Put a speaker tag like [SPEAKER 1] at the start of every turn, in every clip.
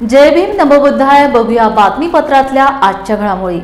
[SPEAKER 1] जय भीम नमोबुद्धाय। बघूया बातमीपत्रातल्या आजच्या घडामोडी।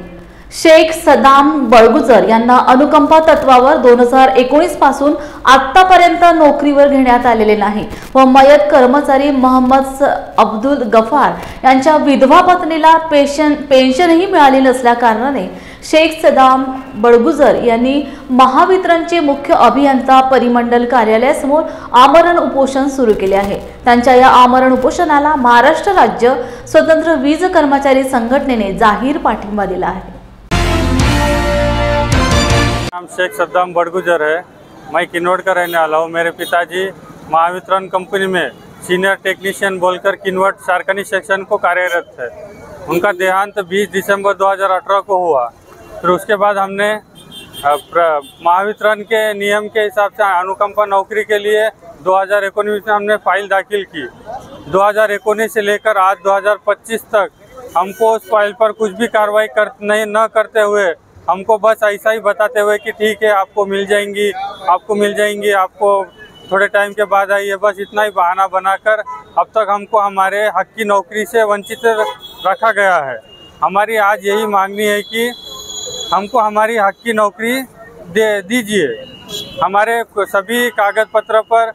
[SPEAKER 1] शेख सदाम बळगुजर यांना अनुकंपा तत्वावर 2019 पासून आतापर्यंत नोकरीवर घेण्यात आलेले नाही व मयत कर्मचारी मोहम्मद अब्दुल गफार यांच्या विधवा पत्नीला पेन्शनही मिळाली नसल्या कारणाने शेख सदाम बळगुजर यांनी महावितरणचे मुख्य अभियंता परिमंडल कार्यालयासमोर आमरण उपोषण सुरू केले आहे। त्यांच्या या आमरण उपोषणाला महाराष्ट्र राज्य स्वतंत्र वीज कर्मचारी संघटनेने जाहीर पाठिंबा दिला आहे।
[SPEAKER 2] नाम शेख सद्दाम बड़गुजर है। मैं किन्नौर का रहने वाला हूँ। मेरे पिताजी महावितरण कंपनी में सीनियर टेक्नीशियन बोलकर किन्नौर शारकनी सेक्शन को कार्यरत थे। उनका देहांत 20 दिसंबर 2018 को हुआ। फिर उसके बाद हमने महावितरण के नियम के हिसाब से अनुकंपा नौकरी के लिए 2019 में हमने फाइल दाखिल की। 2019 से लेकर आज 2025 तक हमको उस फाइल पर कुछ भी कार्रवाई न करते हुए हमको बस ऐसा ही बताते हुए कि ठीक है आपको मिल जाएंगी, आपको थोड़े टाइम के बाद आइए, बस इतना ही बहाना बनाकर अब तक हमको हमारे हक की नौकरी से वंचित रखा गया है। हमारी आज यही मांगनी है कि हमको हमारी हक की नौकरी दे दीजिए। हमारे सभी कागज पत्र पर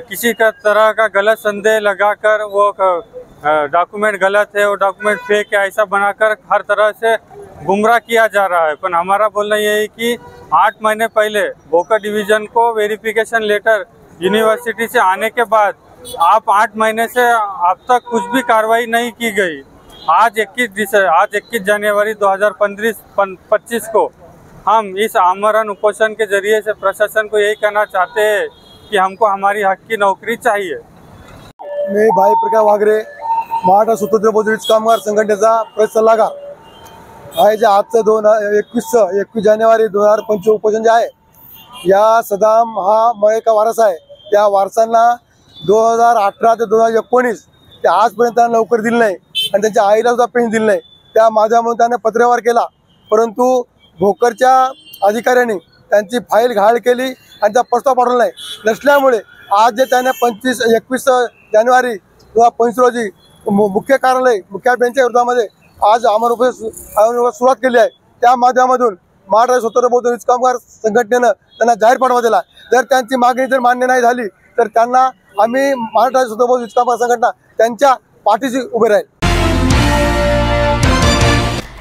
[SPEAKER 2] किसी का तरह का गलत संदेह लगाकर वो डॉक्यूमेंट गलत है, वो डॉक्यूमेंट फेक है, ऐसा बनाकर हर तरह से गुमराह किया जा रहा है। पर हमारा बोलना ये है कि 8 महीने पहले भोकर डिवीज़न को वेरिफिकेशन लेटर यूनिवर्सिटी से आने के बाद आप 8 महीने से अब तक कुछ भी कार्रवाई नहीं की गई। आज 21 जनवरी 2025 को हम इस आमरण उपोषण के जरिए से प्रशासन को यही कहना चाहते हैं कि हमको हमारी हक की नौकरी चाहिए।
[SPEAKER 3] मैं भाई प्रकाश वागरे महाराष्ट्र स्वतंत्र वीज कामगार संघटनेचा प्रेस सल्लागार आहे। जे आजचं 21 जानेवारी 2025 उपोषण जे आहे, या सदाम हा मयका वारस आहे। त्या वारसांना 2018 ते 2019 ते आजपर्यंत नोकरी दिली नाही आणि त्यांच्या आईला सुद्धा पेन्शन दिली नाही। त्या माध्यमातून त्याने पत्रव्यवहार केला, परंतु भोकरच्या अधिकाऱ्यांनी त्यांची फाईल घाळ केली आणि त्या प्रस्ताव पाठवला नसल्यामुळे आज जे त्याने 21 जानेवारी 2025 रोजी मुख्य कार्यालय मुख्य बेंचच्या विरोधामध्ये आज आमरण उपोषण सुरुवात केली आहे। त्या माध्यमातून महाराष्ट्र स्वतंत्र वीज कामगार संघटनेनं त्यांना जाहीर पाठिंबा दिला। जर त्यांची मागणी जर मान्य नाही झाली तर त्यांना आम्ही महाराष्ट्र स्वतंत्र वीज कामगार संघटना त्यांच्या पाठीशी उभे राहील।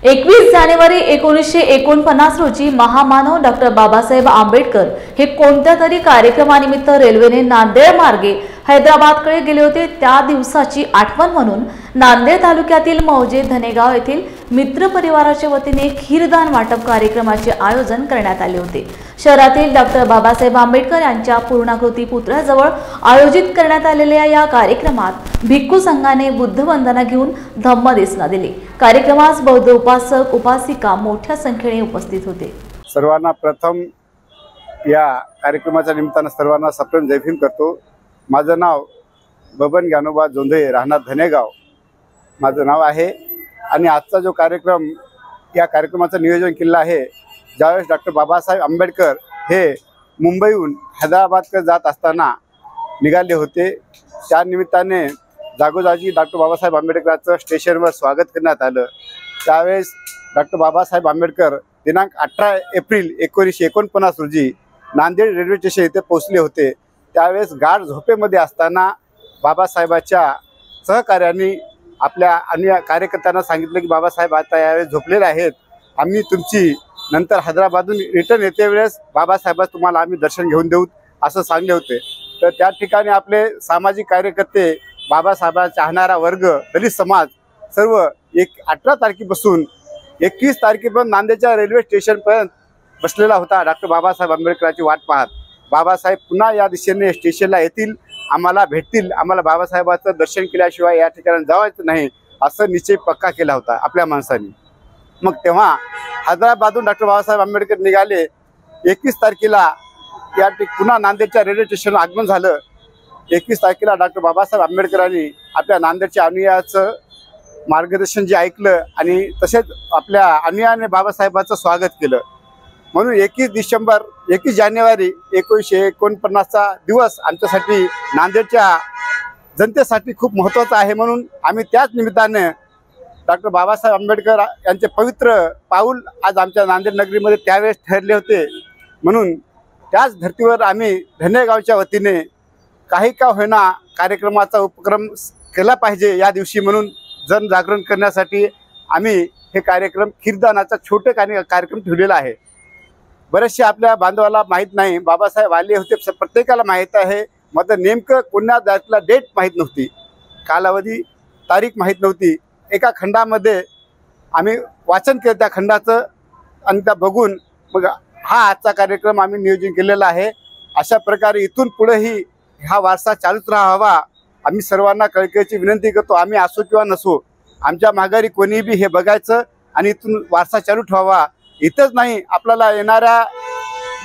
[SPEAKER 1] 21 जानेवारी 1949 रोजी महामानव डॉक्टर बाबासाहेब आंबेडकर हे कोणत्या तरी कार्यक्रमानिमित्त रेल्वेने नांदेड मार्गे हैदराबादकडे गेले होते। त्या दिवसाची आठवण म्हणून नांदेड तालुक्यातील मौजे धनेगाव येथील मित्र परिवाराच्या वतीने खीरदान वाटप कार्यक्रमाचे आयोजन करण्यात आले होते। शहरातील डॉक्टर बाबासाहेब आंबेडकर यांच्या पूर्णाकृती पुतळ्याजवळ आयोजित करण्यात आलेल्या या कार्यक्रमात भिक्खू संघाने बुद्ध वंदना घेऊन धम्मदेसना दिली। कार्यक्रमास बौद्ध उपासक उपासिका मोठ्या संख्येने उपस्थित होते।
[SPEAKER 4] सर्वांना प्रथम या कार्यक्रमाच्या निमित्ताने सर्वांना सप्रेम जय भीम करतो। माझं नाव बबन ज्ञानोबा जोंधळे, राहणार धनेगाव माझं नाव आहे। आणि आजचा जो कार्यक्रम, या कार्यक्रमाचं नियोजन केलं आहे, ज्यावेळेस डॉक्टर बाबासाहेब आंबेडकर हे मुंबईहून हैदराबादकडे जात असताना निघाले होते, त्या निमित्ताने जागोजागी डॉक्टर बाबासाहेब आंबेडकरांचं स्टेशनवर स्वागत करण्यात आलं। त्यावेळेस डॉक्टर बाबासाहेब आंबेडकर दिनांक 18 एप्रिल 1949 रोजी नांदेड रेल्वे स्टेशन येथे पोहोचले होते। त्यावेळेस गाढ झोपेमध्ये असताना बाबासाहेबाच्या सहकार्यांनी आपल्या अन्य कार्यकर्त्यांना सांगितलं की बाबासाहेब आता यावेळेस झोपलेले आहेत, आम्ही तुमची नंतर हैदराबादून रिटर्न येते वेळेस बाबासाहेबांचं तुम्हाला आम्ही दर्शन घेऊन देऊ असं सांगले होते। तर त्या ठिकाणी आपले सामाजिक कार्यकर्ते, बाबासाहेबांना चाहणारा वर्ग, दलित समाज सर्व 18 तारखेपासून 21 तारखेपर्यंत नांदेडच्या रेल्वे स्टेशनपर्यंत बसलेला होता डॉक्टर बाबासाहेब आंबेडकरांची वाट पाहत। बाबासाहेब पुन्हा या दिशेने स्टेशनला येतील, आम्हाला भेटतील, आम्हाला बाबासाहेबांचं दर्शन केल्याशिवाय या ठिकाणी जायचं नाही असं निश्चय पक्का केला होता आपल्या माणसांनी। मग तेव्हा हैदराबादहून डॉक्टर बाबासाहेब आंबेडकर निघाले। 21 तारखेला या पुन्हा नांदेडच्या रेल्वे स्टेशनला आगमन झालं। 21 तारखेला डॉक्टर बाबासाहेब आंबेडकरांनी आपल्या नांदेडच्या अनुयायाचं मार्गदर्शन जे ऐकलं आणि तसेच आपल्या अनुयायाने बाबासाहेबांचं स्वागत केलं। म्हणून 21 जानेवारी 1949चा दिवस आमच्यासाठी नांदेडच्या जनतेसाठी खूप महत्त्वाचा आहे। म्हणून आम्ही त्याच निमित्ताने डॉक्टर बाबासाहेब आंबेडकर यांचे पवित्र पाऊल आज आमच्या नांदेड नगरीमध्ये त्यावेळेस ठरले होते। म्हणून त्याच धर्तीवर आम्ही धनेगावच्या वतीने काही का होईना कार्यक्रमाचा उपक्रम केला पाहिजे या दिवशी, म्हणून जनजागरण करण्यासाठी आम्ही हे कार्यक्रम खीरदानाचा छोटे कार्यक्रम ठेवलेला आहे। बरेचसे आपल्या बांधवाला माहीत नाही, बाबासाहेब आले होते प्रत्येकाला माहीत आहे, मात्र नेमकं कोणत्या तारखेला डेट माहीत नव्हती, कालावधी तारीख माहीत नव्हती। एका खंडामध्ये आम्ही वाचन केलं त्या खंडाचं आणि त्या बघून मग हा आजचा कार्यक्रम आम्ही नियोजन केलेला आहे। अशा प्रकारे इथून पुढेही हा वारसा चालूच राहावा आम्ही सर्वांना कळकळीची विनंती करतो। आम्ही असो किंवा नसो, आमच्या माघारी कोणी बी हे बघायचं आणि इथून वारसा चालू ठेवावा। इथंच नाही, आपल्याला येणाऱ्या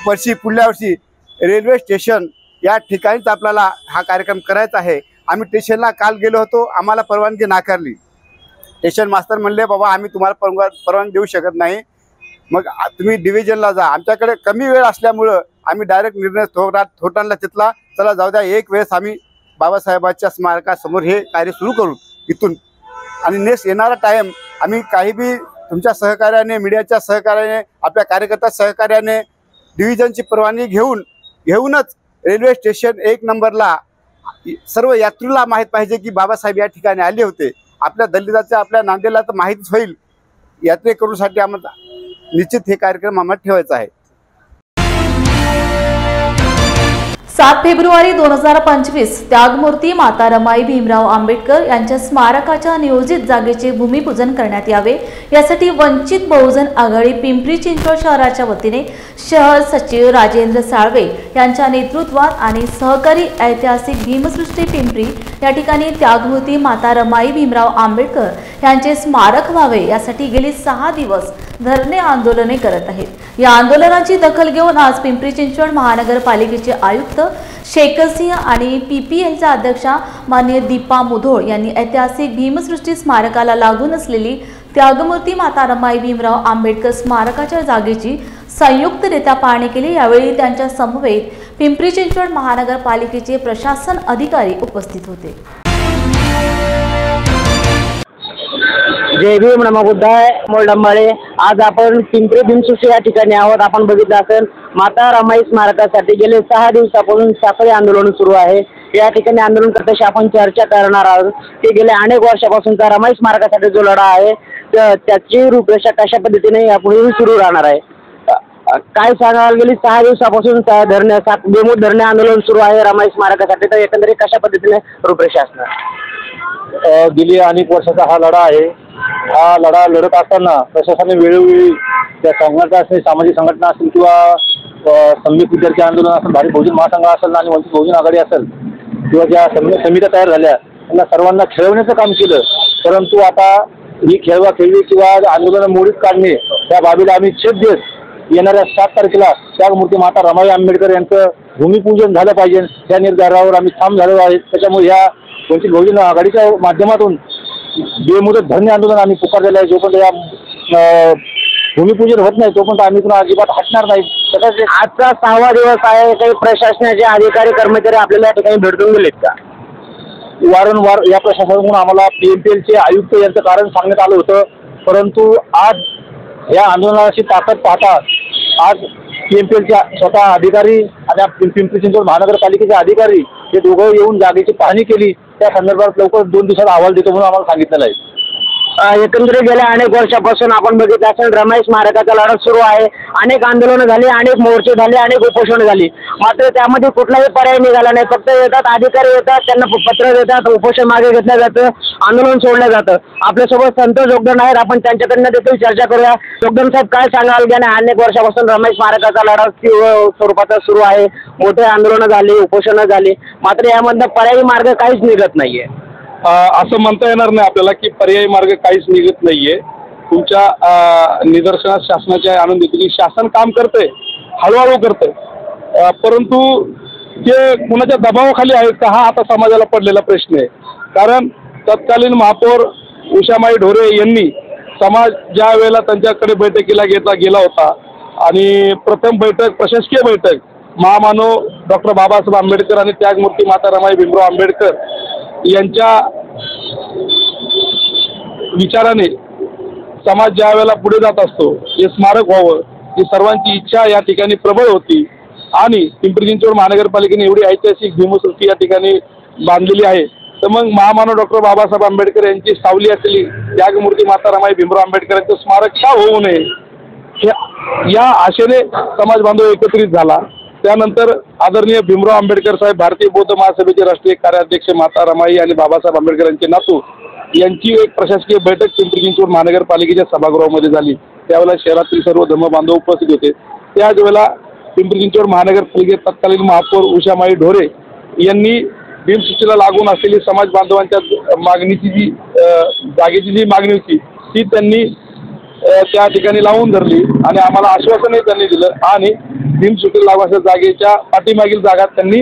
[SPEAKER 4] वर्षी पुढल्या वर्षी रेल्वे स्टेशन या ठिकाणीच आपल्याला हा कार्यक्रम करायचा आहे। आम्ही स्टेशनला काल गेलो होतो, आम्हाला परवानगी नाकारली। स्टेशन मास्तर म्हणले बाबा आम्ही तुम्हाला परवानगी देऊ शकत नाही, मग तुम्ही डिव्हिजनला जा। आमच्याकडे कमी वेळ असल्यामुळं आम्ही डायरेक्ट निर्णय थोटांना तिथला चला जाऊ द्या, एक वेळेस आम्ही बाबासाहेबांच्या स्मारकासमोर हे कार्य सुरू करू इथून। आणि नेक्स्ट येणारा टाईम आम्ही काही बी तुमच्या सहकार्याने, मीडियाच्या सहकार्याने, आपल्या कार्यकर्त्या सहकार्याने डिव्हिजनची परवानगी घेऊनच रेल्वे स्टेशन 1 नंबरला सर्व यात्रीला माहीत पाहिजे की बाबासाहेब या ठिकाणी आले होते। आपल्या दलिताच्या आपल्या नांदेडला तर माहीतच होईल। यात्रेकरूसाठी आम्हाला निश्चित हे कार्यक्रम आम्हाला ठेवायचा आहे।
[SPEAKER 1] 7 फेब्रुवारी 2025 त्यागमूर्ती माता रमाई भीमराव आंबेडकर यांच्या स्मारकाच्या नियोजित जागेचे भूमिपूजन करण्यात यावे, यासाठी वंचित बहुजन आघाडी पिंपरी चिंचवड शहराच्या वतीने शहर सचिव राजेंद्र साळवे यांच्या नेतृत्वात आणि सहकारी ऐतिहासिक भीमसृष्टी पिंपरी या ठिकाणी त्यागमूर्ती माता रमाई भीमराव आंबेडकर यांचे स्मारक व्हावे यासाठी गेली 6 दिवस धरणे आंदोलने करत आहेत। या आंदोलनाची दखल घेऊन आज पिंपरी चिंचवड महानगरपालिकेचे आयुक्त शेखर सिंह आणि पीपीएलच्या अध्यक्षा माननीय दीपा मुधोळ यांनी ऐतिहासिक भीमसृष्टी स्मारकाला लागून असलेली त्यागमूर्ती माता रमाई भीमराव आंबेडकर स्मारकाच्या जागेची संयुक्तरित्या पाहणी केली। यावेळी त्यांच्या समवेत पिंपरी चिंचवड महानगरपालिकेचे प्रशासन अधिकारी उपस्थित होते।
[SPEAKER 5] जय भीम नमो बुद्धाय मोलडंबाळे। आज आपण पिंपरी भीमसृष्टी या ठिकाणी आहोत। आपण बघितलं असेल माता रमाई स्मारकासाठी गेले 6 दिवसापासून साखळी आंदोलन सुरू आहे। या ठिकाणी आंदोलन करताना आपण चर्चा करणार आहोत की गेल्या अनेक वर्षापासूनचा रमाई स्मारकासाठी जो लढा आहे त्याची रूपरेषा कशा पद्धतीने यापुढे सुरू राहणार आहे, काय सांगाल? गेली 6 दिवसापासून बेमूट धरणे आंदोलन सुरू आहे रमाई स्मारकासाठी, तर एकंदरीत कशा पद्धतीने रूपरेषा असणार?
[SPEAKER 6] गेली अनेक वर्षाचा हा लढा आहे। हा लढा लढत असताना प्रशासनाने वेळोवेळी त्या संघटना असेल, सामाजिक संघटना असेल किंवा संयुक्त विद्यार्थी आंदोलन असेल, भारतीय बहुजन महासंघ असेल आणि वंचित बहुजन आघाडी असेल किंवा ज्या समित्या तयार झाल्या त्यांना सर्वांना खेळवण्याचं काम केलं। परंतु आता ही खेळवाखेळवी किंवा आंदोलन मोडीत काढणे या बाबीला आम्ही छेद देत येणाऱ्या 7 तारखेला त्यागमूर्ती माता रमाई आंबेडकर यांचं भूमिपूजन झालं पाहिजे या निर्धारावर आम्ही ठाम झालो आहे। त्याच्यामुळे या वंचित बहुजन आघाडीच्या माध्यमातून बेमुदत धरणे आंदोलन आम्ही पुकारलेलं आहे। जोपर्यंत या भूमिपूजन होत नाही तोपर्यंत आम्ही पुन्हा अजिबात हटणार नाही। तसंच
[SPEAKER 5] आजचा 6वा दिवस आहे, काही प्रशासनाचे अधिकारी कर्मचारी आपल्याला या ठिकाणी भेटून गेलेत का?
[SPEAKER 6] वारंवार या प्रशासनाकडून आम्हाला पीएमपीएलचे आयुक्त यांचं कारण सांगण्यात आलं होतं, परंतु आज या आंदोलनाची ताकद पाहता आज पीएमपीएलचे स्वतः अधिकारी आणि पिंपरी चिंचवड महानगरपालिकेचे अधिकारी हे दोघं येऊन जागेची पाहणी केली। त्या संदर्भात लवकर 2 दिवसात अहवाल देतो म्हणून आम्हाला सांगितलेलं आहे।
[SPEAKER 5] एकंदरीत गेल्या अनेक वर्षापासून आपण बघितलं असेल रमाई स्मारकाचा लढा सुरू आहे। अनेक आंदोलनं झाली, अनेक मोर्चे झाले, अनेक उपोषण झाली, मात्र त्यामध्ये कुठलाही पर्याय निघाला नाही। फक्त येतात अधिकारी येतात, त्यांना पत्र देतात, उपोषण मागे घेतलं जातं, आंदोलन सोडलं जातं। आपल्यासोबत संतोष जोगदंड आहेत, आपण त्यांच्याकडनं देखील चर्चा करूया। जोगदंड साहेब, काय सांगाल? गेल्या अनेक वर्षापासून रमाई स्मारकाचा लढा तीव्र स्वरूपाचा सुरू आहे, मोठे आंदोलनं झाली, उपोषणं झाली, मात्र यामधनं पर्यायी मार्ग काहीच निघत नाहीये।
[SPEAKER 6] असं म्हणता येणार नाही आपल्याला की पर्यायी मार्ग काहीच निघत नाहीये। तुमच्या निदर्शनात शासनाच्या आणून देतो की शासन काम करते, हळूहळू करते, परंतु ते कुणाच्या दबावाखाली आहेत का हा आता समाजाला पडलेला प्रश्न आहे। कारण तत्कालीन महापौर उषामाई ढोरे यांनी समाज ज्या वेळेला त्यांच्याकडे बैठकीला गेला होता आणि प्रथम बैठक प्रशासकीय बैठक महामानव डॉक्टर बाबासाहेब आंबेडकर आणि त्यागमूर्ती माता रमाई भीमराव आंबेडकर यांच्या विचाराने समाज ज्या वेळेला पुढे जात असतो, हे स्मारक व्हावं ही सर्वांची इच्छा या ठिकाणी प्रबळ होती आणि पिंपरी चिंचवड महानगरपालिकेने एवढी ऐतिहासिक भीमसृष्टी या ठिकाणी बांधलेली आहे. तर मग महामानव डॉक्टर बाबासाहेब आंबेडकर यांची सावली असलेली त्यागमूर्ती माता रमाई भीमराव आंबेडकर यांचं स्मारक का होऊ नये या आशेने समाज बांधव एकत्रित झाला. त्यानंतर आदरणीय भीमराव आंबेडकर साहेब भारतीय बौद्ध महासभेचे राष्ट्रीय कार्याध्यक्ष माता रमाई आणि बाबासाहेब आंबेडकर यांचे नातू यांची एक प्रशासकीय बैठक पिंपरी चिंचवड महानगरपालिकेच्या सभागृहामध्ये झाली. त्यावेळेला शहरातील सर्व धर्मबांधव उपस्थित होते. त्याच वेळेला पिंपरी चिंचवड महानगरपालिकेत तत्कालीन महापौर उषामाई ढोरे यांनी भीमसृष्टीला लागून असलेली समाज बांधवांच्या मागणीची जी जागेची जी मागणी होती ती त्यांनी त्या ठिकाणी लावून धरली आणि आम्हाला आश्वासनही त्यांनी दिलं आणि भीमसृष्टीला लागून असलेल्या जागेच्या पाठीमागील जागा त्यांनी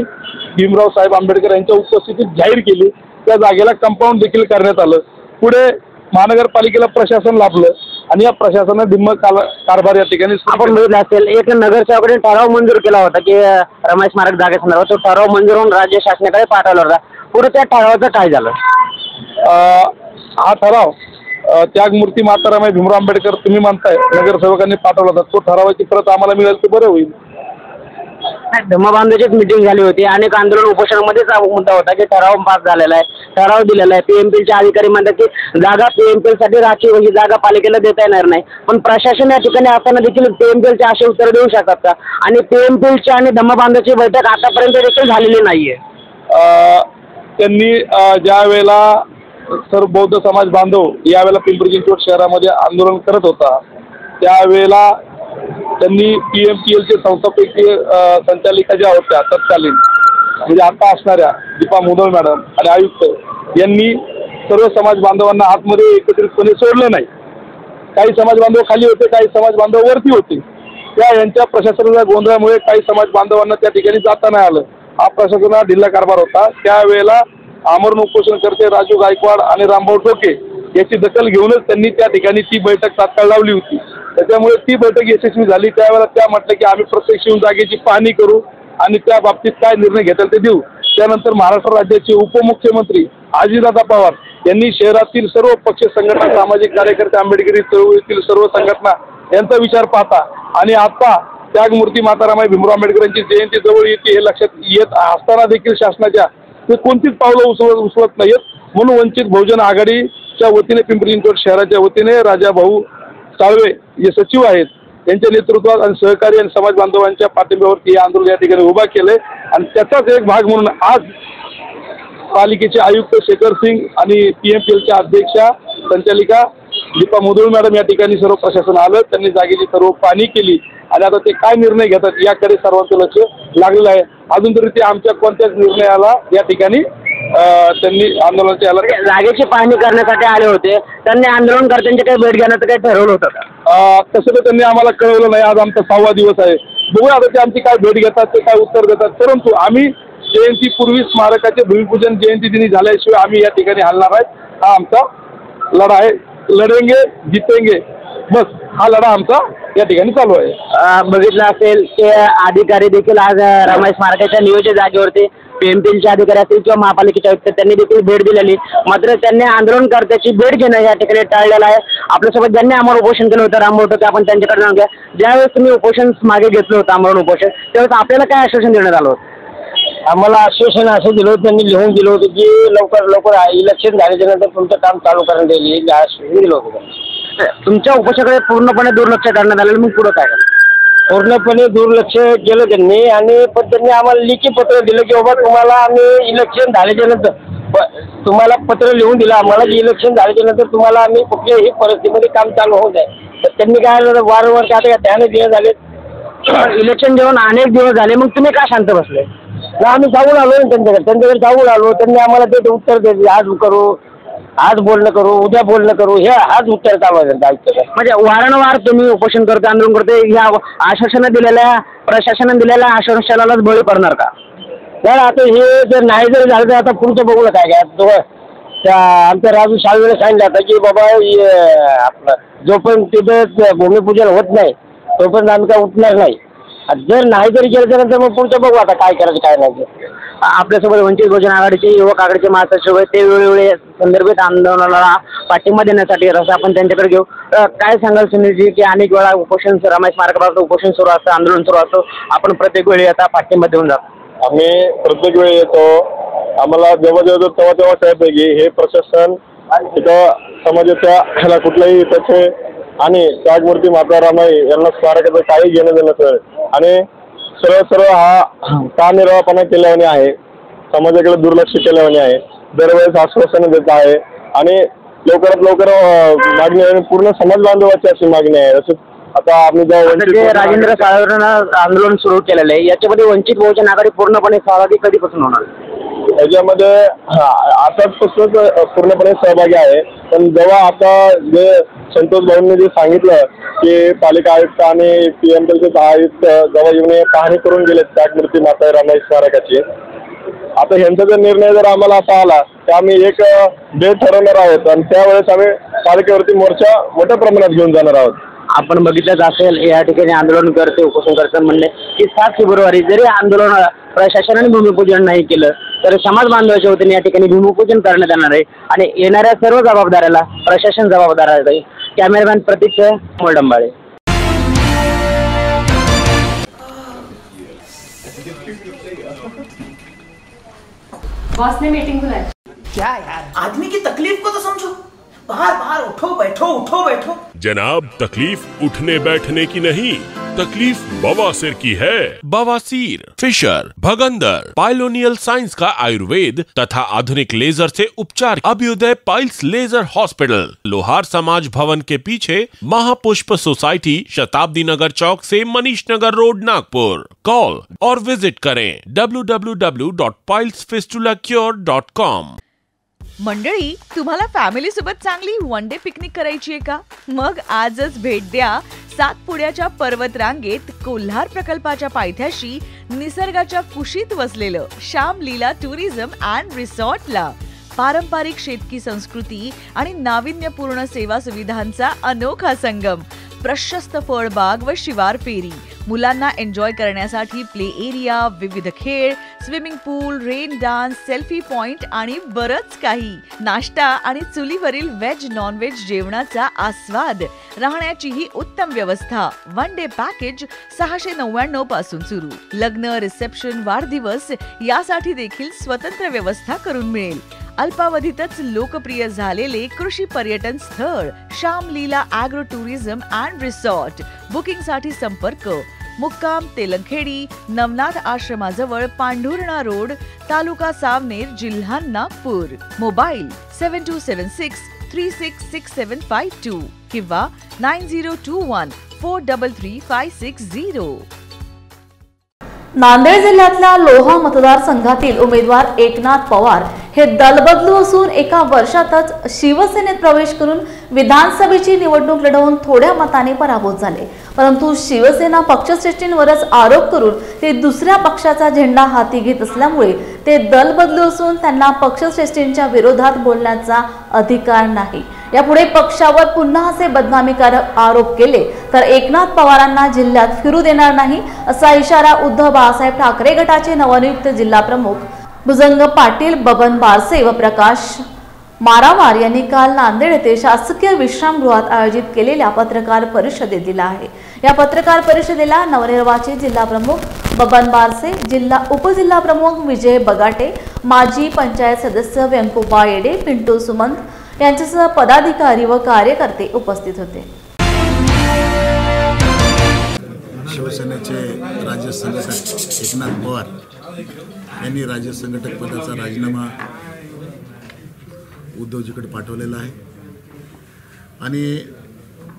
[SPEAKER 6] भीमराव साहेब आंबेडकर यांच्या उपस्थितीत जाहीर केली. त्या जागेला कंपाऊंड देखील करण्यात आलं. पुढे महानगरपालिकेला प्रशासन लाभलं आणि या प्रशासनाने धिम्म कारभार या ठिकाणी
[SPEAKER 5] आपण बघितलं असेल, एक नगरसेवकाने ठराव मंजूर केला होता की रमाई स्मारक जागेसंदर्भात. तो ठराव मंजूर होऊन राज्य शासनाकडे पाठवला होता. पुढे त्या ठरावाचं काय झालं?
[SPEAKER 6] हा ठराव त्यागमूर्ती माता रमाई भीमराव आंबेडकर तुम्ही म्हणताय नगरसेवकांनी पाठवला होता, तो ठरावाची प्रत आम्हाला मिळेल तर बरं होईल.
[SPEAKER 5] धम्मबांधवाचीच मिटिंग झाली होती. अनेक आंदोलन उपोषणामध्येच हा मुद्दा होता की ठराव पास झालेला आहे, ठराव दिलेला आहे. पीएमपीचे अधिकारी म्हणतात की जागा पीएमपीएल साठी राखीव ही जागा पालिकेला देता येणार नाही. पण प्रशासन या ठिकाणी असताना देखील पीएमपीएलचे असे उत्तर देऊ शकतात का? आणि पीएमपीएलची आणि धम्मबांधवाची बैठक आतापर्यंत देखील झालेली नाहीये.
[SPEAKER 6] त्यांनी ज्या वेळेला सर्व बौद्ध समाज बांधव यावेळेला पिंपरी चिंचवड शहरामध्ये आंदोलन करत होता त्यावेळेला त्यांनी पीएमपीएलचे संस्थापकीय संचालिका ज्या होत्या तत्कालीन म्हणजे आता असणाऱ्या दीपा मुदळ मॅडम आणि आयुक्त यांनी सर्व समाज बांधवांना आतमध्ये एकत्रितपणे सोडलं नाही. काही समाज बांधव खाली होते, काही समाज बांधव वरती होते. त्या यांच्या प्रशासनाच्या गोंधळामुळे काही समाज बांधवांना त्या ठिकाणी जाता नाही आलं. हा प्रशासनाचा ढिल्ला कारभार होता. त्यावेळेला आमरण उपोषणकर्ते राजू गायकवाड आणि रामभाऊ टोके याची दखल घेऊनच त्यांनी त्या ठिकाणी ती बैठक तात्काळ लावली होती. त्याच्यामुळे ती बैठक यशस्वी झाली. त्यावेळेला त्या म्हटलं की आम्ही प्रत्यक्ष येऊन जागेची पाहणी करू आणि त्या बाबतीत काय निर्णय घेतील ते देऊ. त्यानंतर महाराष्ट्र राज्याचे उपमुख्यमंत्री अजितदादा पवार यांनी शहरातील सर्व पक्ष संघटना, सामाजिक कार्यकर्ते, आंबेडकरी चळवळीतील सर्व संघटना यांचा विचार पाहता आणि आता त्यागमूर्ती माता रमाई भीमराव आंबेडकर यांची जयंती जवळ येते हे लक्षात येत असताना देखील शासनाच्या ते कोणतीच पावलं उचलत नाहीत. म्हणून वंचित बहुजन आघाडीच्या वतीने पिंपरी चिंचवड शहराच्या वतीने राजाभाऊ साळवे जे सचिव आहेत यांच्या नेतृत्वात आणि सहकारी आणि समाज बांधवांच्या पाठिंब्यावरती हे आंदोलन या ठिकाणी उभा केलंय आणि त्याचाच एक भाग म्हणून आज पालिकेचे आयुक्त शेखर सिंग आणि पीएमपीएलच्या अध्यक्षा संचालिका दीपा मुदळ मॅडम या ठिकाणी सर्व प्रशासन आलं. त्यांनी जागेची सर्व पाहणी केली आणि आता ते काय निर्णय घेतात याकडे सर्वांचं लक्ष लागलेलं आहे. अजून तरी ते आमच्या कोणत्याच निर्णयाला या ठिकाणी त्यांनी आंदोलनाच्या याला
[SPEAKER 5] जागेची पाहणी करण्यासाठी आले होते. त्यांनी आंदोलनकर्त्यांची काही भेट घेण्याचं काही ठरवलं होतं का?
[SPEAKER 6] तसं तर त्यांनी आम्हाला कळवलं नाही. आज आमचा 6वा दिवस आहे. बघूया आता ते आमची काय भेट घेतात, ते काय उत्तर देतात. परंतु आम्ही जयंतीपूर्वी स्मारकाचे भूमिपूजन जयंती दिनी झाल्याशिवाय आम्ही या ठिकाणी हलणार आहे. हा आमचा लढा आहे. लढेंगे जितेंगे बस हा लढा आमचा या ठिकाणी चालू आहे.
[SPEAKER 5] बघितलं असेल ते अधिकारी देखील आज रमाई स्मारकाच्या नियोजित जागेवरती पीएमपीएलचे अधिकारी असतील किंवा महापालिकेचे आयुक्त त्यांनी देखील भेट दिलेली. मात्र त्यांनी आंदोलनकर्त्याची भेट घेणं या ठिकाणी टाळलेलं आहे. आपल्यासोबत ज्यांनी आमरण उपोषण केलं होतं रामभाऊ टोके आपण त्यांच्याकडे जाऊन घ्या. ज्यावेळेस तुम्ही उपोषण मागे घेतलं होतं आमरण उपोषण त्यावेळेस आपल्याला काय आश्वासन देण्यात आलं होतं?
[SPEAKER 7] आम्हाला आश्वासन असं दिलं होतं, त्यांनी लिहून दिलं होतं की लवकर इलेक्शन झाल्याच्या नंतर तुमचं काम चालू करण्यात येईल आश्वासन दिलं होतं.
[SPEAKER 5] तुमच्या उपोषणाकडे पूर्णपणे दुर्लक्ष करण्यात आलेलं. मग पुढं काय झालं?
[SPEAKER 7] पूर्णपणे दुर्लक्ष केलं त्यांनी आणि पण त्यांनी आम्हाला लिखी पत्र दिलं की बाबा तुम्हाला आम्ही इलेक्शन झाल्याच्या नंतर तुम्हाला पत्र लिहून दिलं आम्हाला की इलेक्शन झाल्याच्या नंतर तुम्हाला आम्ही कुठल्याही परिस्थितीमध्ये काम चालू होऊ द्या. तर त्यांनी काय वारंवार ते आता ध्यान दिले झाले.
[SPEAKER 5] इलेक्शन जेवण अनेक दिवस झाले, मग तुम्ही का शांत बसले?
[SPEAKER 7] आम्ही जाऊन आलो ना त्यांच्याकडे जाऊन आलो. त्यांनी आम्हाला ते उत्तर दिले आज करू, आज बोलणं करू, उद्या बोलणं करू, हे आज उत्तर चालू आहे.
[SPEAKER 5] म्हणजे वारंवार तुम्ही उपोषण करते, आंदोलन करते, या आश्वासनं दिलेल्या प्रशासनाने दिलेल्या आश्वासनालाच बळी पडणार का?
[SPEAKER 7] तर आता हे जर नाही जर झालं तर आता पुढचं बघू ना काय त्या आमच्या राजू साळवेला सांगितलं आता की बाबा आपलं जोपर्यंत तिथं भूमिपूजन होत नाही तोपर्यंत आम्ही काय उठणार नाही. जर नाही जरी केलं तर मग पुढचं बघू आता काय करायचं काय नाही ते.
[SPEAKER 5] आपल्यासोबत वंचित बहुजन आघाडीचे युवक आघाडीचे महासचिव आहेत, ते वेळोवेळी संदर्भित आंदोलनाला पाठिंबा देण्यासाठी रस आपण त्यांच्याकडे घेऊ. काय सांगाल सुनीलजी की अनेक वेळा उपोषण रमाई स्मारकापासून उपोषण सुरू असतं, आंदोलन सुरू असतं, आपण प्रत्येक वेळी आता पाठिंबा देऊन जातो?
[SPEAKER 6] आम्ही प्रत्येक वेळी येतो. आम्हाला जेव्हा तेव्हा कळतं की हे प्रशासन इथं समाजाच्या ह्याला कुठल्याही त्याचे आणि त्यागमूर्ती माता रमाई यांना स्मारकाचं काही घेणं देणं सर आणि सरळ हा का निर्वाहपणा केल्याने आहे, समाजाकडे दुर्लक्ष केल्याने आहे. दरवेळेस आश्वासनं देत आहे आणि लवकरात लवकर मागणी आहे. पूर्ण समाज बांधवाची अशी मागणी आहे. असं आता आम्ही
[SPEAKER 5] राजेंद्र साळवेंना आंदोलन सुरू केलेलं आहे, याच्यामध्ये वंचित बहुजन आघाडी पूर्णपणे सहभागी कधीपासून होणार?
[SPEAKER 6] याच्यामध्ये आतापासूनच पूर्णपणे सहभागी आहे. पण जेव्हा आता जे संतोष भाऊंनी जे सांगितलं की पालिका आयुक्त आणि PMLचे आयुक्त जेव्हा येऊन पाहणी करून गेले त्यागमूर्ती माता रमाई स्मारकाची, आता ह्यांचा जर निर्णय जर आम्हाला असा आला तर आम्ही एक डेट ठरवणार आहोत आणि त्यावेळेस आम्ही पालिकेवरती मोर्चा मोठ्या प्रमाणात घेऊन जाणार आहोत.
[SPEAKER 5] आपण बघितलंच असेल या ठिकाणी आंदोलन करते उपोषण करते म्हणले की 7 फेब्रुवारी जरी आंदोलन प्रशासनाने भूमिपूजन नाही केलं तर समाज बांधवाच्या वतीने या ठिकाणी भूमिपूजन करण्यात येणार आहे आणि येणाऱ्या सर्व जबाबदाऱ्याला प्रशासन जबाबदार आहे. कॅमेरामॅन प्रतीक मोलडंबाळे.
[SPEAKER 8] बॉस ने मीटिंग बुलाई.
[SPEAKER 9] क्या यार, आदमी की तकलीफ को तो समझो. बाहर बाहर उठो बैठो.
[SPEAKER 10] जनाब, तकलीफ उठने बैठने की नहीं, तकलीफ बवासीर की है. बवासीर, फिशर, भगंदर, पाइलोनियल साइंस का आयुर्वेद तथा आधुनिक लेजर से उपचार. अभ्युदय पाइल्स लेजर हॉस्पिटल, लोहार समाज भवन के पीछे, महापुष्प सोसाइटी, शताब्दी नगर चौक से मनीष नगर रोड, नागपुर. कॉल और विजिट करें www.pilesfistulacure.com.
[SPEAKER 11] मंडळी, तुम्हाला फॅमिली सोबत चांगली वन डे पिकनिक करायची आहे का? मग आजच भेट द्या सातपुड्याच्या पर्वत रांगेत कोल्हार प्रकल्पाच्या पायथ्याशी निसर्गाच्या कुशीत वसलेलं श्याम लीला टुरिझम अँड रिसॉर्टला. पारंपरिक शेतकी संस्कृती आणि नाविन्यपूर्ण सेवा सुविधांचा अनोखा संगम. प्रशस्त फळबाग व शिवार फेरी, मुलांना एन्जॉय करण्यासाठी प्ले एरिया, विविध खेळ, स्विमिंग पूल, रेन डान्स, सेल्फी पॉइंट आणि बरंच काही. नाश्ता आणि चुलीवरील व्हेज नॉन व्हेज जेवणाचा आस्वाद, राहण्याचीही उत्तम व्यवस्था. वन डे पॅकेज 699 पासून सुरू. लग्न, रिसेप्शन, वाढदिवस यासाठी देखील स्वतंत्र व्यवस्था करून मिळेल. अल्पावधीतच लोकप्रिय झालेले कृषी पर्यटन स्थळ श्याम लीला ॲग्रो टुरिझम अँड रिसॉर्ट. बुकिंगसाठी संपर्क मुक्काम तेलंखेडी, नवनाथ आश्रमाजवळ, पांढुर्णा रोड, तालुका सावनेर, जिल्हा नागपूर. मोबाईल 7276366752 किंवा 9021433560.
[SPEAKER 1] नांदेड जिल्ह्यातल्या लोहा मतदारसंघातील उमेदवार एकनाथ पवार हे दलबदलू असून एका वर्षातच शिवसेनेत प्रवेश करून विधानसभेची निवडणूक लढवून थोड्या मताने पराभूत झाले. परंतु शिवसेना पक्षश्रेष्ठींवरच आरोप करून ते दुसऱ्या पक्षाचा झेंडा हाती घेत असल्यामुळे ते दलबदलू असून त्यांना पक्षश्रेष्ठींच्या विरोधात बोलण्याचा अधिकार नाही. यापुढे पक्षावर पुन्हा असे बदनामीकारक आरोप केले तर एकनाथ पवारांना जिल्ह्यात फिरू देणार नाही, असा इशारा उद्धव बाळासाहेब ठाकरे गटाचे नवनियुक्त जिल्हा प्रमुख भुजंग पाटील, बबन बारसे व प्रकाश मारावार यांनी काल नांदेड येथे शासकीय विश्रामगृहात आयोजित केलेल्या पत्रकार परिषदेत दिला आहे. या पत्रकार परिषदेला नवनिर्वाचित जिल्हा प्रमुख बबन बारसे, जिल्हा उपजिल्हा प्रमुख विजय बगाटे, माजी पंचायत सदस्य व्यंकोबा येडे, पिंटू सुमंत यांच्यासह पदाधिकारी व कार्यकर्ते उपस्थित होते.
[SPEAKER 12] शिवसेनेचे राज्य संघटक एकनाथ पवार यांनी राज्य संघटक पदाचा राजीनामा उद्धवजीकडे पाठवलेला आहे आणि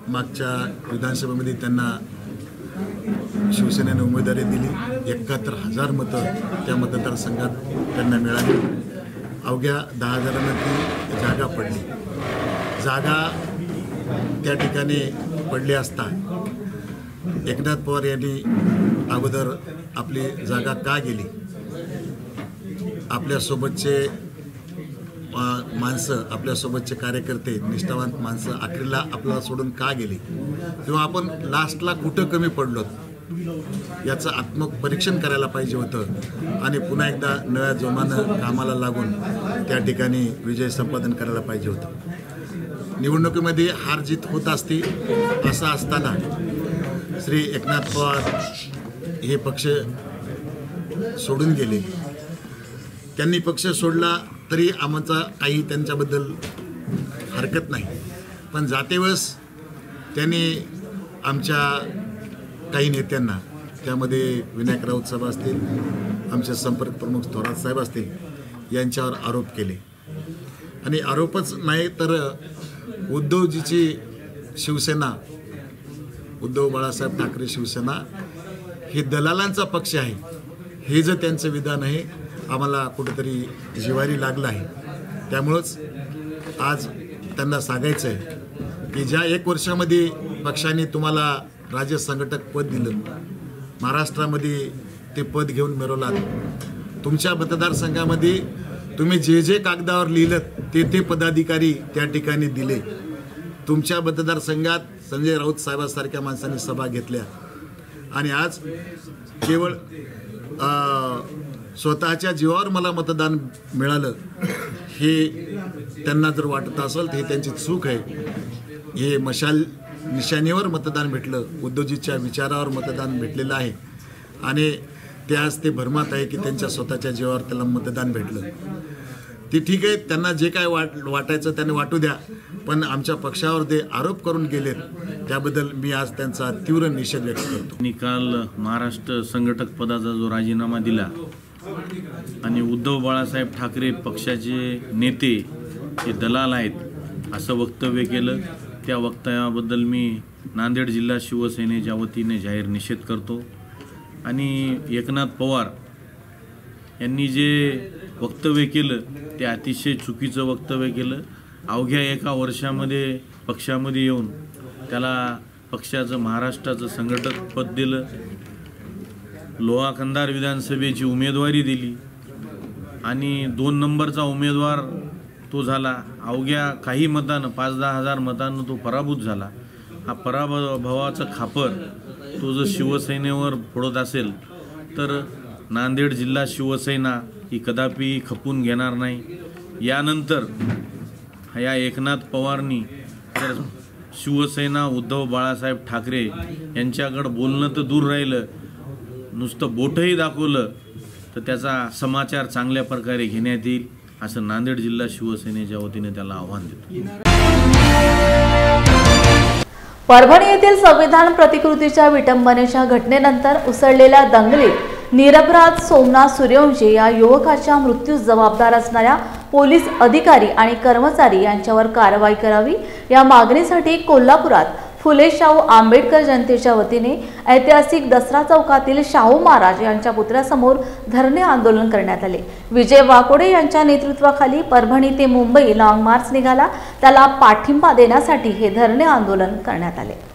[SPEAKER 12] मागच्या विधानसभेमध्ये त्यांना शिवसेनेने उमेदवारी दिली. 71,000 मतं त्या मतदारसंघात त्यांना मिळाली. अवघ्या 10,000 ती जागा पडली. जागा त्या ठिकाणी पडली असता एकनाथ पवार यांनी अगोदर आपली जागा का गेली, आपल्यासोबतचे माणसं, आपल्यासोबतचे कार्यकर्ते, निष्ठावंत माणसं अखेरला आपल्याला सोडून का गेली किंवा आपण लास्टला कुठं कमी पडलो याचं आत्मपरीक्षण करायला पाहिजे होतं आणि पुन्हा एकदा नव्या जोमानं कामाला लागून त्या ठिकाणी विजय संपादन करायला पाहिजे होतं। निवडणुकीमध्ये हार जीत होत असते, असं असताना श्री एकनाथ पवार हे पक्ष सोडून गेले। त्यांनी पक्ष सोडला तरी आमचा काही त्यांच्याबद्दल हरकत नाही, पण जातेवेळेस त्यांनी आमच्या काही नेत्यांना, त्यामध्ये विनायक राऊत साहेब असतील, आमचे संपर्क प्रमुख थोरात साहेब असतील, यांच्यावर आरोप केले। आणि आरोपच नाही तर उद्धवजीची शिवसेना, उद्धव बाळासाहेब ठाकरे शिवसेना हे दलालांचा पक्ष आहे, हे जर त्यांचं विधान आहे आम्हाला कुठेतरी जिव्हारी लागलं आहे। त्यामुळंच आज त्यांना सांगायचं आहे की ज्या 1 वर्षामध्ये पक्षाने तुम्हाला राज्य संघटक पद दिलं, महाराष्ट्रामध्ये ते पद घेऊन मिरवलात, तुमच्या मतदारसंघामध्ये तुम्ही जे जे कागदावर लिहिलं ते पदाधिकारी त्या ठिकाणी दिले। तुमच्या मतदारसंघात संजय राऊत साहेबांसारख्या माणसांनी सभा घेतल्या आणि आज केवळ स्वतःच्या जीवावर मला मतदान मिळालं हे त्यांना जर वाटत असेल तर हे त्यांची चूक आहे। हे मशाल निशाणीवर मतदान भेटलं, उद्धवजीच्या विचारावर मतदान भेटलेलं आहे आणि ते आज ते भरमात आहे की त्यांच्या स्वतःच्या जीवावर त्याला मतदान भेटलं। ते ठीक आहे, त्यांना जे काय वाटायचं त्यांनी वाटू द्या, पण आमच्या पक्षावर जे आरोप करून गेलेत त्याबद्दल मी आज त्यांचा तीव्र निषेध व्यक्त करतो।
[SPEAKER 13] काल महाराष्ट्र संघटक पदाचा जो राजीनामा दिला आणि उद्धव बाळासाहेब ठाकरे पक्षाचे नेते हे दलाल आहेत असं वक्तव्य केलं, त्या वक्तव्याबद्दल मी नांदेड जिल्हा शिवसेनेच्या वतीने जाहीर निषेध करतो। आणि एकनाथ पवार यांनी जे वक्तव्य केलं ते अतिशय चुकीचं वक्तव्य केलं। अवघ्या 1 वर्षामध्ये पक्षामध्ये येऊन त्याला पक्षाचं महाराष्ट्राचं संघटक पद दिलं, लोहा कंधार विधानसभेची उमेदवारी दिली आणि 2 नंबरचा उमेदवार तो झाला। अवघ्या काही मतानं 5-10 हजार मतांनं तो पराभूत झाला। हा पराभवाचं खापर तो जर शिवसेनेवर फोडत असेल तर नांदेड जिल्हा शिवसेना ही कदापि खपून घेणार नाही। यानंतर या एकनाथ पवारनी तर शिवसेना उद्धव बाळासाहेब ठाकरे यांच्याकडे बोलणं तर दूर राहिलं, नुसतं बोटही दाखवलं तर त्याचा समाचार चांगल्या प्रकारे घेण्यात येईल असं नांदेड जिल्हा शिवसेनेच्या वतीने त्याला आव्हान देतो।
[SPEAKER 1] परभणी येथील संविधान प्रतिकृतीच्या विटंबनेच्या घटनेनंतर उसळलेल्या दंगलीत निरपराध सोमनाथ सूर्यवंशी या युवकाच्या मृत्यूस जबाबदार असणाऱ्या पोलीस अधिकारी आणि कर्मचारी यांच्यावर कारवाई करावी या मागणीसाठी कोल्हापुरात फुले शाहू आंबेडकर जनतेच्या वतीने ऐतिहासिक दसरा चौकातील शाहू महाराज यांच्या पुतळ्यासमोर धरणे आंदोलन करण्यात आले। विजय वाकोडे यांच्या नेतृत्वाखाली परभणी ते मुंबई लॉंग मार्च निघाला, त्याला पाठिंबा देण्यासाठी हे धरणे आंदोलन करण्यात आले।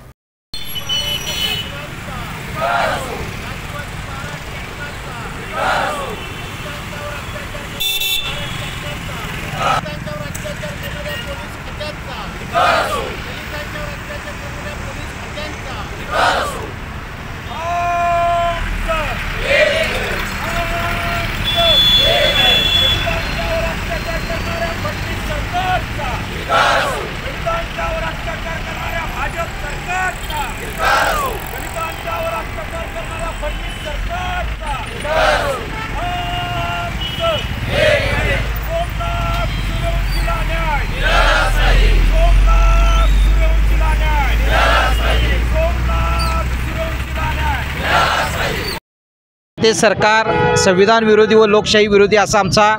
[SPEAKER 14] ते सरकार संविधान विरोधी व लोकशाही विरोधी असा आमचा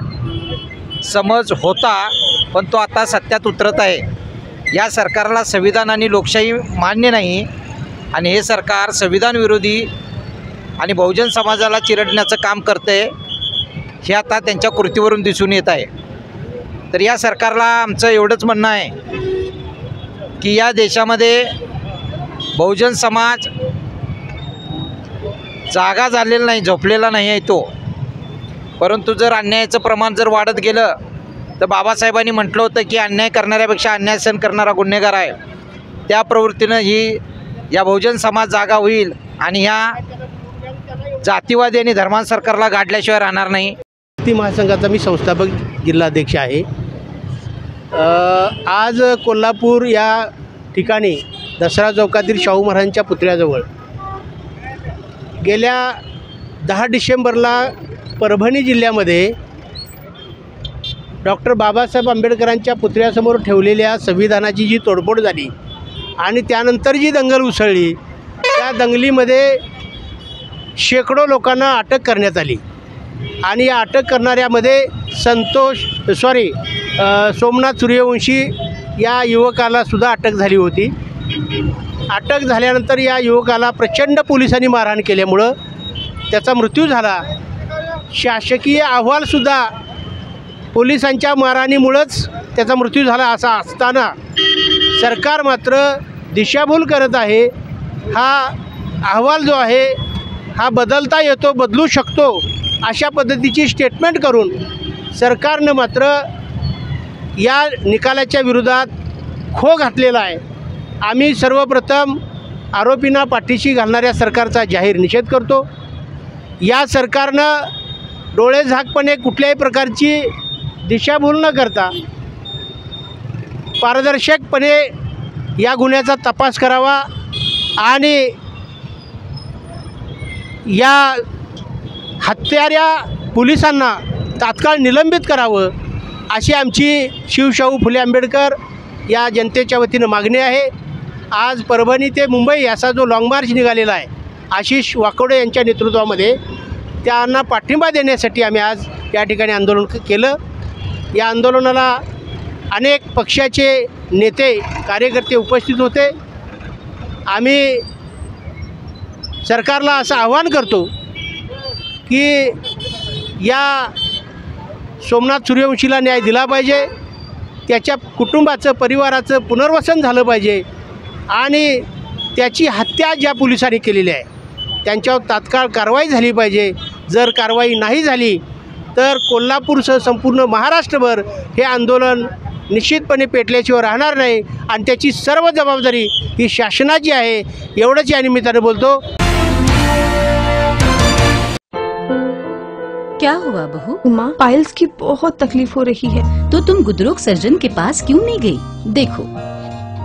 [SPEAKER 14] समज होता, पण तो आता सत्यात उतरत आहे। या सरकारला संविधान आणि लोकशाही मान्य नाही आणि हे सरकार संविधान विरोधी आणि बहुजन समाजाला चिरडण्याचं काम करते, हे आता त्यांच्या कृतीवरून दिसून येत आहे। तर या सरकारला आमचं एवढंच म्हणणं आहे की या देशामध्ये बहुजन समाज जागा झालेला नाही, झोपलेला नाही आहे तो, परंतु जर अन्यायाचं प्रमाण जर वाढत गेलं तर बाबासाहेबांनी म्हटलं होतं की अन्याय करणाऱ्यापेक्षा अन्याय सहन करणारा गुन्हेगार आहे। त्या प्रवृत्तीनं ही या बहुजन समाज जागा होईल आणि ह्या जातीवादी आणि धर्मांध सरकारला गाडल्याशिवाय राहणार नाही.
[SPEAKER 15] ती महासंघाचा मी संस्थापक जिल्हाध्यक्ष आहे. आज कोल्हापूर या ठिकाणी दसरा चौकातील शाहू महाराजांच्या पुतळ्याजवळ गेल्या 10 डिसेंबरला परभणी जिल्ह्यामध्ये डॉक्टर बाबासाहेब आंबेडकरांच्या पुतळ्यासमोर ठेवलेल्या संविधानाची जी तोडफोड झाली आणि त्यानंतर जी दंगल उसळली, त्या दंगलीमध्ये शेकडो लोकांना अटक करण्यात आली आणि या अटक करणाऱ्यामध्ये सोमनाथ सूर्यवंशी या युवकाला सुद्धा अटक झाली होती. अटक झाल्यानंतर या युवकाला प्रचंड पोलिसांनी मारहाण केल्यामुळं त्याचा मृत्यू झाला. शासकीय अहवालसुद्धा पोलिसांच्या मारहाणीमुळंच त्याचा मृत्यू झाला असा असताना सरकार मात्र दिशाभूल करत आहे. हा अहवाल जो आहे हा बदलता येतो, बदलू शकतो अशा पद्धतीची स्टेटमेंट करून सरकारनं मात्र या निकालाच्या विरोधात खो घातलेला आहे. आम्ही सर्वप्रथम आरोपींना पाठीशी घालणाऱ्या सरकारचा जाहीर निषेध करतो. या सरकारनं डोळेझाकपणे कुठल्याही प्रकारची दिशाभूल न करता पारदर्शकपणे या गुन्ह्याचा तपास करावा आणि या हत्याऱ्या पोलिसांना तात्काळ निलंबित करावं अशी आमची शिवशाहू फुले आंबेडकर या जनतेच्या वतीनं मागणी आहे. आज परभणी ते मुंबई असा जो लाँग मार्च निघालेला आहे, आशिष वाकोडे यांच्या नेतृत्वामध्ये त्यांना पाठिंबा देण्यासाठी आम्ही आज या ठिकाणी आंदोलन केलं. या आंदोलनाला अनेक पक्षाचे नेते कार्यकर्ते उपस्थित होते. आम्ही सरकारला असं आवाहन करतो की या सोमनाथ सूर्यवंशीला न्याय दिला पाहिजे, त्याच्या कुटुंबाचं परिवाराचं पुनर्वसन झालं पाहिजे आणि त्याची हत्या ज्या पोलिसांनी केलेली आहे त्यांच्यावर तात्काळ कारवाई झाली पाहिजे. जर कारवाई नाही झाली तर कोल्हापूरसह संपूर्ण महाराष्ट्रभर हे आंदोलन निश्चितपणे पेटल्याशिवाय राहणार नाही आणि त्याची सर्व जबाबदारी ही शासनाची आहे. एवढंच या निमित्ताने बोलतो.
[SPEAKER 16] क्या हुआ बहू? माँ, पाइल्स की बहुत तकलीफ हो रही है. तो तुम गुदरोग सर्जन के पास क्यों नहीं गई? देखो,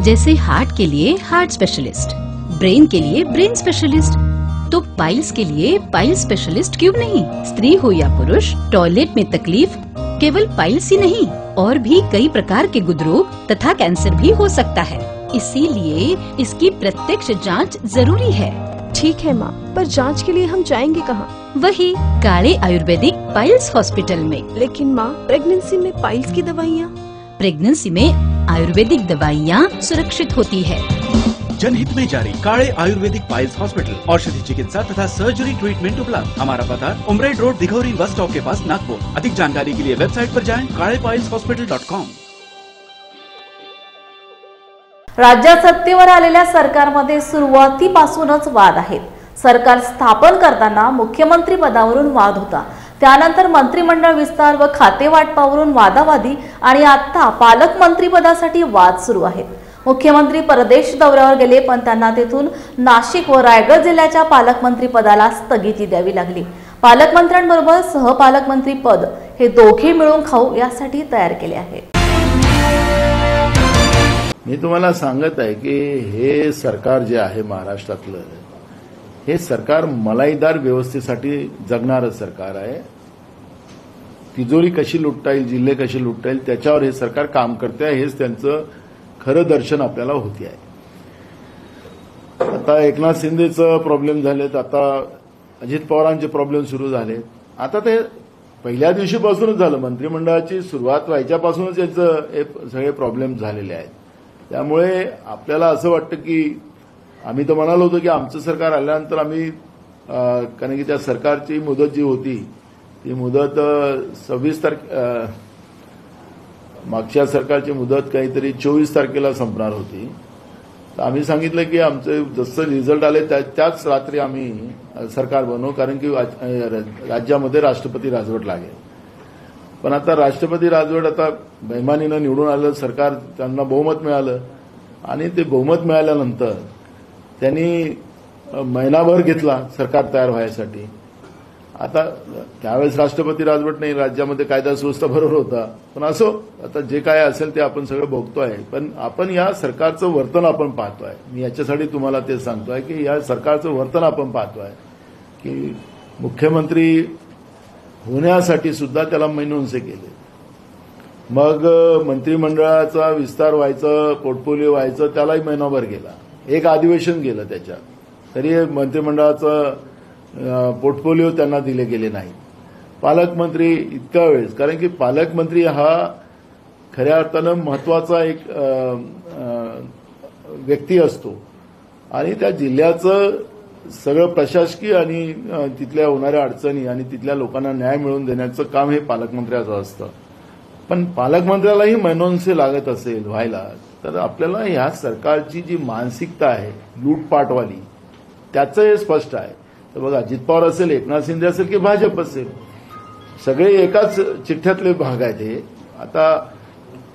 [SPEAKER 16] जैसे हार्ट के लिए हार्ट स्पेशलिस्ट, ब्रेन के लिए ब्रेन स्पेशलिस्ट, तो पाइल्स के लिए पाइल्स स्पेशलिस्ट क्यों नहीं? स्त्री हो या पुरुष, टॉयलेट में तकलीफ केवल पाइल्स ही नहीं और भी कई प्रकार के गुदरोग तथा कैंसर भी हो सकता है. इसीलिए इसकी प्रत्यक्ष जांच जरूरी है. ठीक है माँ, पर जांच के लिए हम जाएंगे कहाँ? वही काले आयुर्वेदिक पाइल्स हॉस्पिटल में. लेकिन माँ, प्रेगनेंसी में पाइल्स की दवाइयाँ? प्रेगनेंसी में आयुर्वेदिक दवाइयाँ सुरक्षित होती है.
[SPEAKER 17] जनहित में जारी काले आयुर्वेदिक पाइल्स हॉस्पिटल, औषधि चिकित्सा तथा सर्जरी ट्रीटमेंट उपलब्ध. हमारा पता उमरेड रोड, दिघौरी बस स्टॉप के पास, नागपुर. अधिक जानकारी के लिए वेबसाइट पर जाएं kalepailshospital.com.
[SPEAKER 1] राज्यात सत्तेवर आलेल्या सरकारमध्ये सुरुवातीपासूनच वाद आहेत. सरकार स्थापन करताना मुख्यमंत्री पदावरून वाद होता, त्यानंतर मंत्रिमंडळ विस्तार व खाते वाटपावरून वादावादी आणि आता पालकमंत्री पदासाठी वाद सुरू आहेत. मुख्यमंत्री परदेश दौऱ्यावर गेले, पण त्यांना तेथून नाशिक व रायगड जिल्ह्याच्या पालकमंत्री पदाला स्थगिती द्यावी लागली. पालकमंत्र्यांबरोबर सहपालकमंत्री पद हे दोघे मिळून खाऊ यासाठी तयार केले आहे.
[SPEAKER 18] मी तुम्हाला सांगत आहे की हे सरकार जे आहे महाराष्ट्रातलं, हे सरकार मलाईदार व्यवस्थेसाठी जगणारं सरकार आहे. तिजोरी कशी लुटता येईल, जिल्हे कसे लुटता येईल त्याच्यावर हे सरकार काम करते आहे. हेच त्यांचं खरं दर्शन आपल्याला होते आहे. आता एकनाथ शिंदेचं प्रॉब्लेम झालेत, आता अजित पवारांचे प्रॉब्लेम सुरू झालेत. आता ते पहिल्या दिवशीपासूनच झालं, मंत्रिमंडळाची सुरुवात व्हायच्यापासूनच याचं सगळे प्रॉब्लेम झालेले आहेत. त्यामुळे आपल्याला असं वाटतं की आम्ही तर म्हणालो होतो की आमचं सरकार आल्यानंतर आम्ही कारण की त्या सरकारची मुदत जी होती ती मुदत 26 मागच्या सरकारची मुदत काहीतरी 24 तारखेला संपणार होती. तर आम्ही सांगितलं की आमचे जसं रिझल्ट आले त्याच रात्री आम्ही सरकार बनवू, कारण की राज्यामध्ये राष्ट्रपती राजवट लागेल. पण आता राष्ट्रपती राजवट आता बेमानीनं निवडून आलं सरकार, त्यांना बहुमत मिळालं आणि ते बहुमत मिळाल्यानंतर त्यांनी महिनाभर घेतला सरकार तयार व्हायसाठी. आता त्यावेळेस राष्ट्रपती राजवट नाही, राज्यामध्ये कायदा सुव्यवस्था बरोबर होता. पण असो, आता जे काय असेल ते आपण सगळं बघतोय. पण आपण या सरकारचं वर्तन आपण पाहतोय. मी याच्यासाठी तुम्हाला ते सांगतोय की या सरकारचं वर्तन आपण पाहतोय की मुख्यमंत्री होण्यासाठी सुद्धा त्याला महिनोंसे केले. मग मंत्रिमंडळाचा विस्तार व्हायचं, पोर्टफोलिओ व्हायचं, त्यालाही महिनाभर गेला. एक अधिवेशन गेलं त्याच्यात, तरी मंत्रिमंडळाचं पोर्टफोलिओ त्यांना दिले गेले नाही. पालकमंत्री इतक्या वेळेस, कारण की पालकमंत्री हा खऱ्या अर्थानं महत्वाचा एक व्यक्ती असतो आणि त्या जिल्ह्याचं सगळं प्रशासकीय आणि तिथल्या होणाऱ्या अडचणी आणि तिथल्या लोकांना न्याय मिळवून देण्याचं काम हे पालकमंत्र्याचं असतं. पण पालकमंत्र्यालाही महिनोंसे लागत असेल व्हायला, तर आपल्याला ह्या सरकारची जी मानसिकता आहे लूटपाटवाली, त्याचं हे स्पष्ट आहे. तर बघा, अजित पवार असेल, एकनाथ शिंदे असेल की भाजप असेल, सगळे एकाच चिठ्ठ्यातले भाग आहेत हे. आता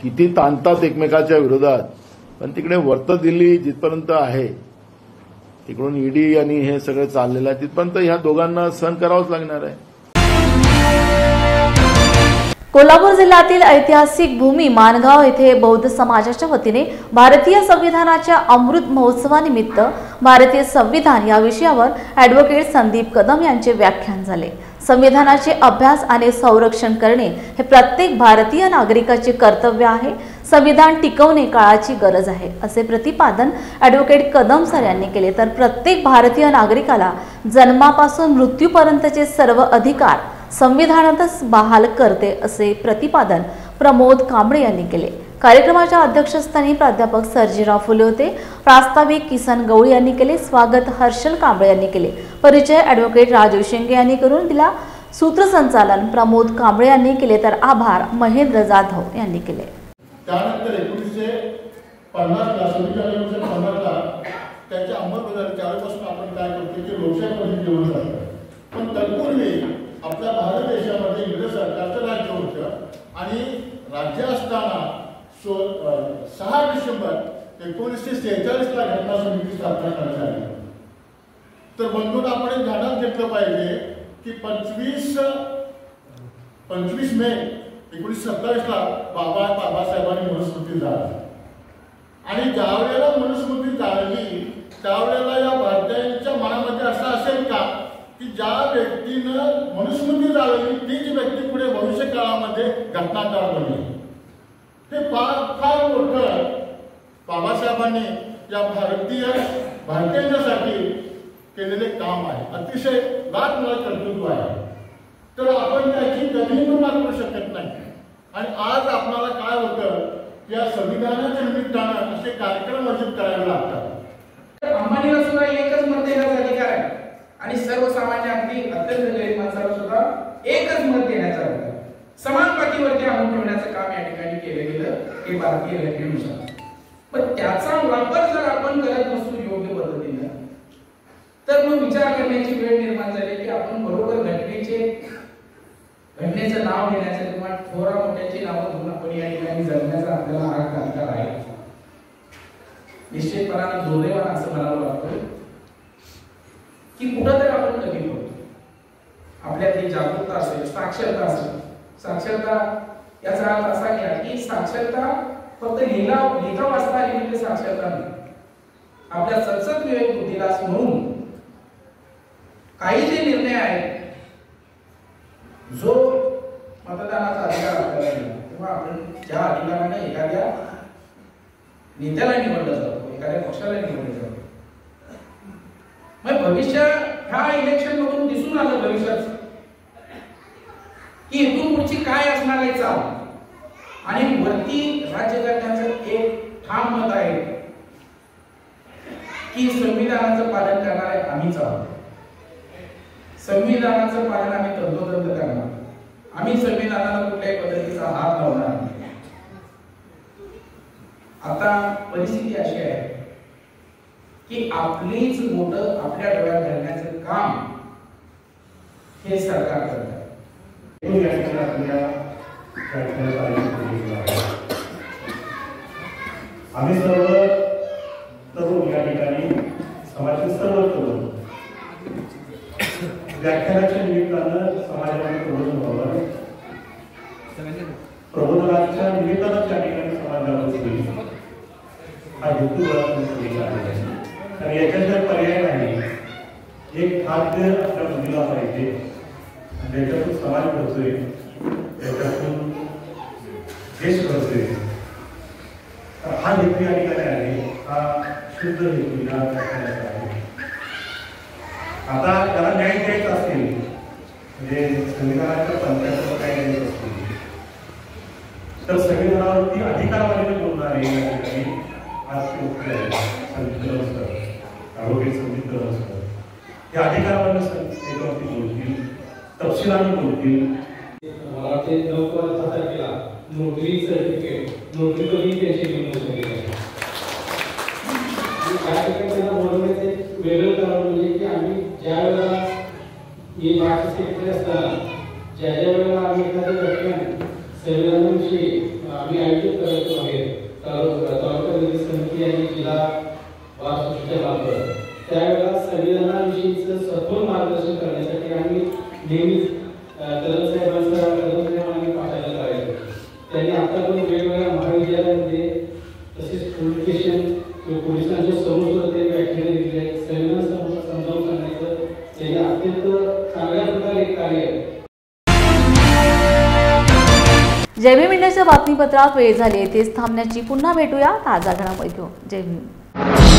[SPEAKER 18] किती ताणतात एकमेकाच्या विरोधात, पण तिकडे वर्त दिल्ली जिथपर्यंत आहे, तिकडून ईडी आणि हे सगळं चाललेलं आहे, तिथपर्यंत ह्या दोघांना सहन करावंच लागणार आहे.
[SPEAKER 1] कोल्हापूर जिल्ह्यातील ऐतिहासिक भूमी माणगाव येथे बौद्ध समाजाच्या वतीने भारतीय संविधानाच्या अमृत महोत्सवानिमित्त भारतीय संविधान या विषयावर ॲडव्होकेट संदीप कदम यांचे व्याख्यान झाले. संविधानाचे अभ्यास आणि संरक्षण करणे हे प्रत्येक भारतीय नागरिकाचे कर्तव्य आहे. संविधान टिकवणे काळाची गरज आहे, असे प्रतिपादन ॲडव्होकेट कदम सर यांनी केले. तर प्रत्येक भारतीय नागरिकाला जन्मापासून मृत्यूपर्यंतचे सर्व अधिकार संविधानातच बहाल करते, असे प्रतिपादन प्रमोद कांबळे यांनी केले. कार्यक्रमाच्या अध्यक्षस्थानी प्राध्यापक सर्जीराव फुले होते. प्रास्ताविक किसन गवळी यांनी केले. स्वागत हर्षल कांबळे यांनी केले. परिचय ॲडव्होकेट राजू शिंगे यांनी करून दिला. सूत्रसंचालन प्रमोद कांबळे यांनी केले, तर आभार महेंद्र जाधव यांनी केले.
[SPEAKER 19] त्यानंतर 1950ला त्याच्या अंमलबजावणी त्यावेळेपासून आपण काय करतो की लोकशाही पद्धती जेवण करतो. पण तत्पूर्वी आपल्या भारत देशामध्ये इंग्रज सरकारचं राज्य होतं आणि राज्य असताना 6 डिसेंबर 1946ला घटना समिती स्थापना करण्यात आली. तर म्हणून आपण ध्यानात घेतलं पाहिजे की 25 मे 1927ला बाबासाहेबांनी मनुस्मृती जाळली आणि ज्यावेळेला मनुस्मृती जाळली त्यावेळेला या भारतीयांच्या मनामध्ये असं असेल का की ज्या व्यक्तीनं मनुस्मृती जाळली तीच व्यक्ती पुढे भविष्य काळामध्ये घटनाकार बनली. हे फार मोठं बाबासाहेबांनी या भारतीयांच्यासाठी केलेले काम आहे. अतिशय लाखमोल कर्तृत्व आहे. तर आपण त्याची कधीही तुलना करू शकत नाही. आणि आज आपल्याला काय होतं, या संविधानाच्या निमित्तानं असे कार्यक्रम आयोजित करावे लागतात.
[SPEAKER 20] अंबानीला सुद्धा एकच मत देण्याचा अधिकार आहे आणि सर्वसामान्य अगदी अत्यंत गरीब माणसाला सुद्धा एकच मत देण्याचा अधिकार. समान पाठीवरती आणून ठेवण्याचं काम या ठिकाणी केलं गेलं हे भारतीय घटनेनुसार. पण त्याचा वापर जर आपण करत नसू योग्य पद्धतीने, तर मग विचार करण्याची वेळ निर्माण झाली की आपण बरोबर घटनेचं नाव घेण्याचं किंवा थोरा मोठ्याची नावं घेऊन आपण या ठिकाणी जगण्याचा आपल्याला हक्क अधिकार आहे. निश्चितपणाने दुर्दैवानं असं मला वाटतं की कुठंतरी आपण कमी होतो. आपल्यातली जागरूकता असेल, साक्षरता असेल. साक्षरता याचा अर्थ असा घ्या की साक्षरता फक्त लिहिता वाचता आली म्हणजे साक्षरता नाही. आपल्या सतत विवेक बुद्धीला म्हणून काही जे निर्णय आहेत, जो मतदानाचा अधिकार आपल्याला दिला किंवा आपण ज्या अधिकाराने एखाद्या नेत्याला निवडलं जातो, एखाद्या पक्षाला निवडलं जातं, मग भविष्य ह्या इलेक्शन मधून दिसून आलं भविष्यात की इथून पुढची काय असणार आहे चाल. आणि वरती राज्य करण्याचं एक ठाम मत आहे की संविधानाचं पालन करणारे आम्हीच आहोत. संविधानाचं पालन आम्ही तंतोतंत करणार. आम्ही संविधानाला कुठल्याही पद्धतीचा हात लावणार नाही. आता परिस्थिती अशी आहे की आपलीच बोटं आपल्या डोळ्यात घालण्याचं काम हे सरकार करत आहे.
[SPEAKER 21] आम्ही सर्व तरुण या ठिकाणी समाजातील सर्व तरुण व्याख्यानाच्या निमित्तानं समाजामध्ये प्रबोधन व्हावं, प्रबोधनाच्या निमित्तानं त्या ठिकाणी समाजामध्ये होईल हा हेतू केलेला आहे. आणि याच्याशिवाय पर्याय नाही. एक खाद्य आपल्या मुलीला पाहिजे, त्याच्यातून समाज घडतोय, त्याच्यातून देश घडतोय. हा हेतू या ठिकाणी आहे, हा शुद्ध हेतू या व्याख्यानाचा आहे. आता त्याला न्याय द्यायचा असेल म्हणजे संविधानाच्या पंचायतीला काय द्यायचं असतील तर संविधानावरती अधिकारवाले बोलणारे या ठिकाणी आज संविधान असतं, आरोग्य संविधान असतं, हे अधिकारवाले याच्यावरती बोलतील, तपशिलाने बोलतील.
[SPEAKER 22] मला वाटते 9 तारखेला नोकरी सर्टिफिकेट नोकरी कधी त्यांची निवडणूक झालेली आहे. काय ठिकाणी त्यांना बोलवण्याचे वेगळं कारण म्हणजे की आम्ही ज्या वेळेला ही महाराष्ट्र सेक्रेटरी असताना ज्या वेळेला आम्ही एखादं व्याख्यान संविधानाविषयी आम्ही आयोजित करायचो बाहेर तालुका विकास समिती आणि जिल्हा वास्तुशिल्प त्यावेळेला संविधानाविषयीचं सखोल मार्गदर्शन करण्यासाठी आम्ही नेहमीच कदम साहेबांना आम्ही पाठायला करायचो. त्यांनी आता पण वेगवेगळ्या महाविद्यालयामध्ये तसेच पोलीस स्टेशन किंवा पोलिसांच्या समोर त्यांनी व्याख्याने दिली आहेत. संविधान समजावून सांगण्याचं त्यांनी अत्यंत चांगल्या प्रकारे कार्य आहे.
[SPEAKER 1] जय भीम इंडियाच्या बातमीपत्रात वेळ झाली, येथेच थांबण्याची. पुन्हा भेटूया ताजा घडामोडी घेऊन. जय भीम.